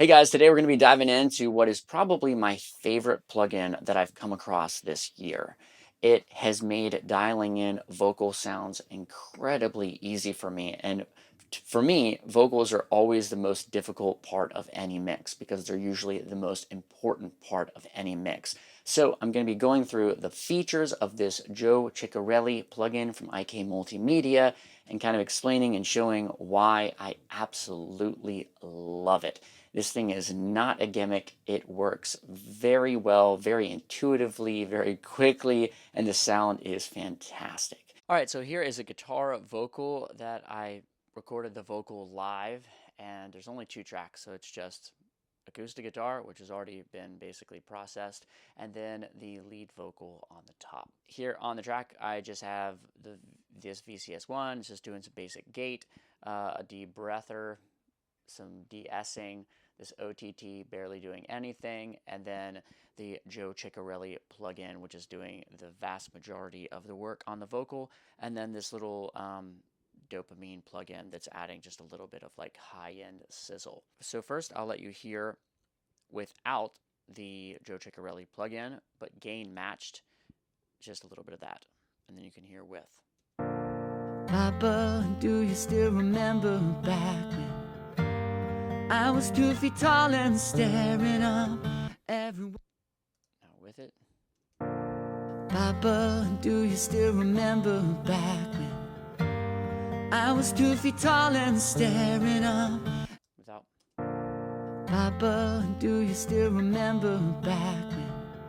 Hey guys, today we're going to be diving into what is probably my favorite plugin that I've come across this year. It has made dialing in vocal sounds incredibly easy for me. And for me, vocals are always the most difficult part of any mix because they're usually the most important part of any mix. So I'm going to be going through the features of this Joe Chiccarelli plugin from IK Multimedia and kind of explaining and showing why I absolutely love it. This thing is not a gimmick. It works very well, very intuitively, very quickly, and the sound is fantastic. All right, so here is a guitar vocal that I recorded the vocal live, and there's only 2 tracks, so it's just acoustic guitar, which has already been basically processed, and then the lead vocal on the top. Here on the track, I just have this VCS1, it's just doing some basic gate, a debreather, some de-essing, this OTT barely doing anything, and then the Joe Chiccarelli plugin, which is doing the vast majority of the work on the vocal, and then this little dopamine plugin that's adding just a little bit of like high-end sizzle. So first I'll let you hear without the Joe Chiccarelli plugin, but gain matched, just a little bit of that. And then you can hear with. Papa, do you still remember back when I was 2 feet tall and staring up everywhere? Now with it. Papa, do you still remember back when I was 2 feet tall and staring up? Without. Papa, do you still remember back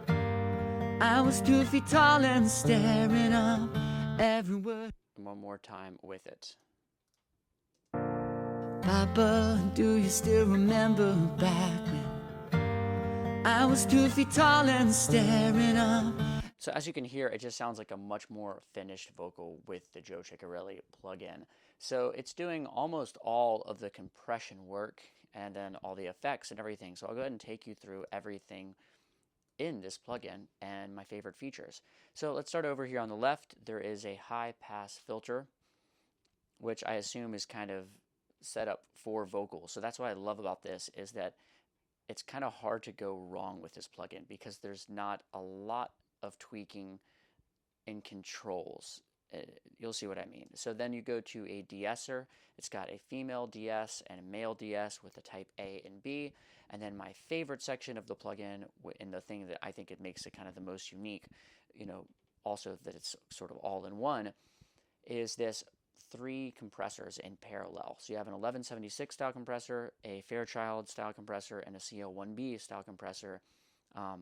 when I was 2 feet tall and staring up everywhere? One more time with it. Papa, do you still remember back when I was 2 feet tall and staring up? So as you can hear, it just sounds like a much more finished vocal with the Joe Chiccarelli plugin. So it's doing almost all of the compression work and then all the effects and everything. So I'll go ahead and take you through everything in this plugin and my favorite features. So let's start over here on the left. There is a high pass filter, which I assume is kind of set up for vocals. So that's what I love about this is that it's kind of hard to go wrong with this plugin because there's not a lot of tweaking in controls. You'll see what I mean. So then you go to a de-esser. It's got a female DS and a male DS with the type A and B. And then my favorite section of the plugin, and the thing that I think it makes it kind of the most unique, also that it's sort of all in one, is this 3 compressors in parallel. So you have an 1176 style compressor, a Fairchild style compressor, and a CO1B style compressor,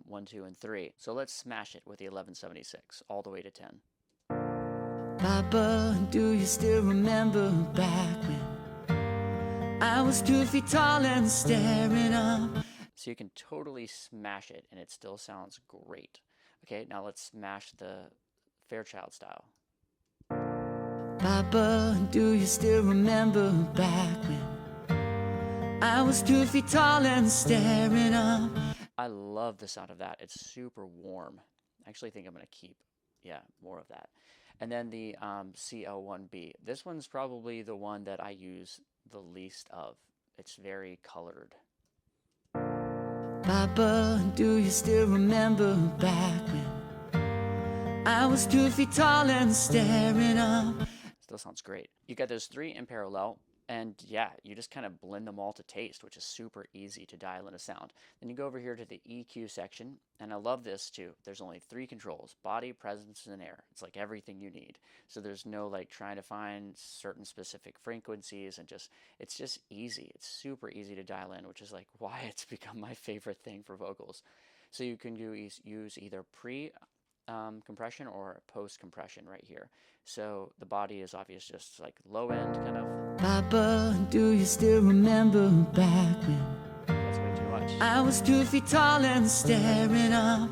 1, 2, and 3. So let's smash it with the 1176 all the way to 10. Papa, do you still remember back when I was 2 feet tall and staring up? So you can totally smash it and it still sounds great. Okay, now let's smash the Fairchild style. Papa, do you still remember back when I was 2 feet tall and staring up? I love the sound of that. It's super warm. I actually think I'm going to keep, more of that. And then the CL1B. This one's probably the one that I use the least of. It's very colored. Papa, do you still remember back when I was 2 feet tall and staring up? Still sounds great. You got those 3 in parallel, and you just kind of blend them all to taste, which is super easy to dial in a sound. Then you go over here to the EQ section, and I love this too. There's only 3 controls: body, presence, and air. It's like everything you need. So there's no like trying to find certain specific frequencies, and it's just easy. It's super easy to dial in, which is like why it's become my favorite thing for vocals. So you can use either pre compression or post compression right here. So the body is obvious, just like low end kind of. Papa, do you still remember back when That's way too much. I was 2 feet tall and staring up?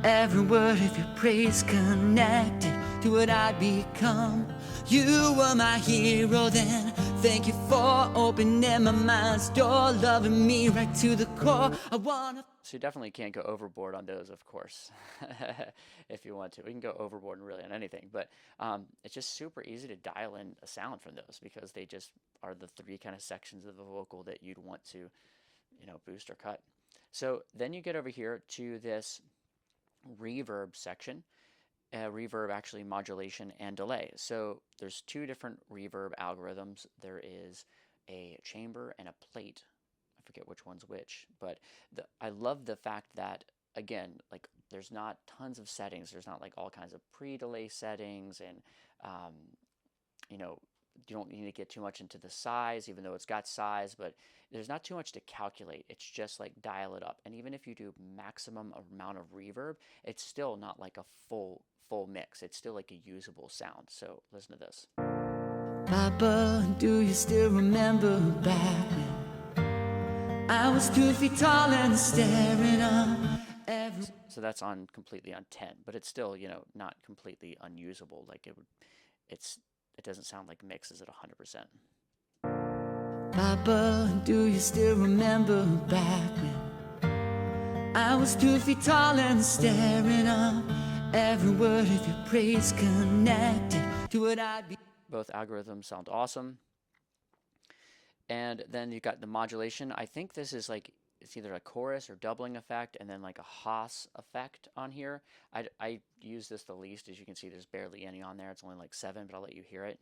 Every word of your praise connected to what I'd become. You were my hero then. Thank you for opening my mind's door, loving me right to the core. I wanna. So you definitely can't go overboard on those, of course, if you want to. We can go overboard really on anything, but it's just super easy to dial in a sound from those because they just are the 3 kind of sections of the vocal that you'd want to boost or cut. So then you get over here to this reverb section. Reverb, actually, modulation and delay. So there's two different reverb algorithms. There is a chamber and a plate. I forget which one's which, but I love the fact that, again, like, there's not tons of settings. There's not like all kinds of pre-delay settings, and um, you know, you don't need to get too much into the size, even though it's got size, but there's not too much to calculate. It's just like dial it up. And even if you do maximum amount of reverb, it's still not like a full mix. It's still like a usable sound. So listen to this. Papa, do you still remember back when I was 2 feet tall and staring up every... So that's on completely on 10, but it's still, not completely unusable. Like it doesn't sound like mixes at 100%. Papa, do you still remember back when I was 2 feet tall and staring up every word of your praise connected to what I'd be... Both algorithms sound awesome. And then you got the modulation. I think this is like, it's either a chorus or doubling effect, and then like a Haas effect on here. I use this the least. As you can see, there's barely any on there. It's only like 7, but I'll let you hear it.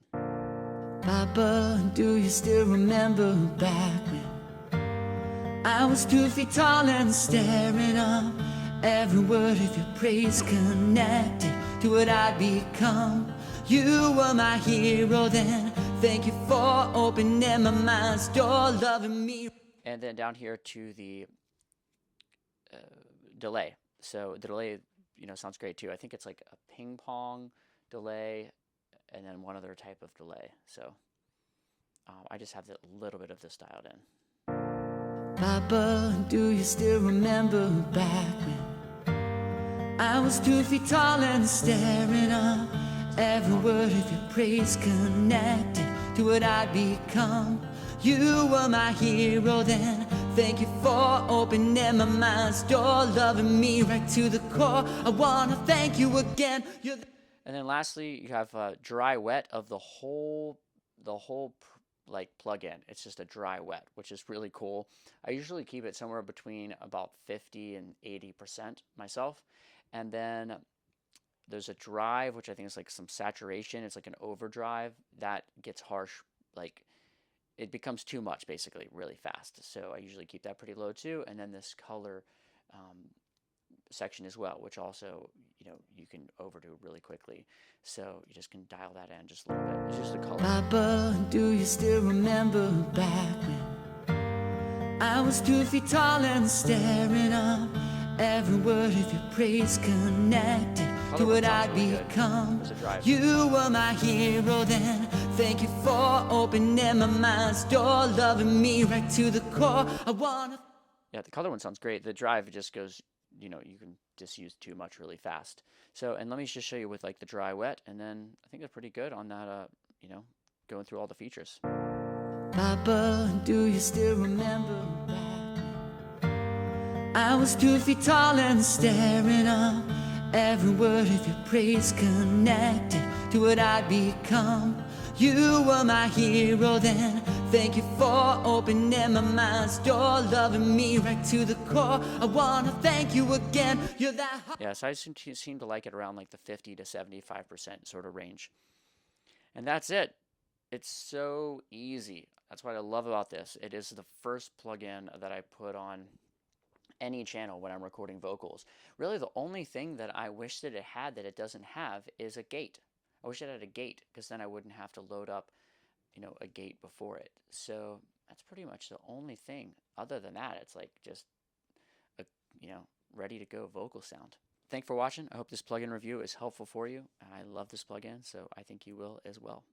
Papa, do you still remember back when I was 2 feet tall and staring up every word of your praise connected to what I'd become? You were my hero then. Thank you for opening my mind's door, loving me. And then down here to the delay. So the delay, sounds great too. I think it's like a ping pong delay, and then one other type of delay. So I just have a little bit of this dialed in. Papa, do you still remember back when I was 2 feet tall and staring up every word of your praise connected to what I'd become? You were my hero then. Thank you for opening my mind's door, loving me right to the core. I wanna thank you again. And then lastly, you have dry wet of the whole like plug-in. It's just a dry wet, which is really cool. I usually keep it somewhere between about 50 and 80% myself. And then there's a drive, which I think is like some saturation. It's like an overdrive that gets harsh, like it becomes too much basically really fast. So I usually keep that pretty low too. And then this color section as well, which also, you can overdo really quickly. So you just can dial that in just a little bit. It's just the color. Papa, do you still remember back when I was 2 feet tall and staring up every word of your praise connected to what I'd become? You were my hero then. Thank you for opening my mind's door, loving me right to the core. I wanna... Yeah, the color one sounds great. The drive just goes, you can just use too much really fast. So, and let me just show you with like the dry wet, and then I think they're pretty good on that, going through all the features. Papa, do you still remember back when I was 2 feet tall and staring up every word of your praise connected to what I'd become? You were my hero then. Thank you for opening my mind's door, loving me right to the core. I wanna thank you again. You're that hot. Yeah, so I seem to like it around like the 50 to 75% sort of range. And that's it. It's so easy. That's what I love about this. It is the first plugin that I put on any channel when I'm recording vocals. Really, the only thing that I wish that it had that it doesn't have is a gate. I wish it had a gate, because then I wouldn't have to load up, a gate before it. So that's pretty much the only thing. Other than that, it's like just a, ready to go vocal sound. Thanks for watching. I hope this plugin review is helpful for you. I love this plugin, so I think you will as well.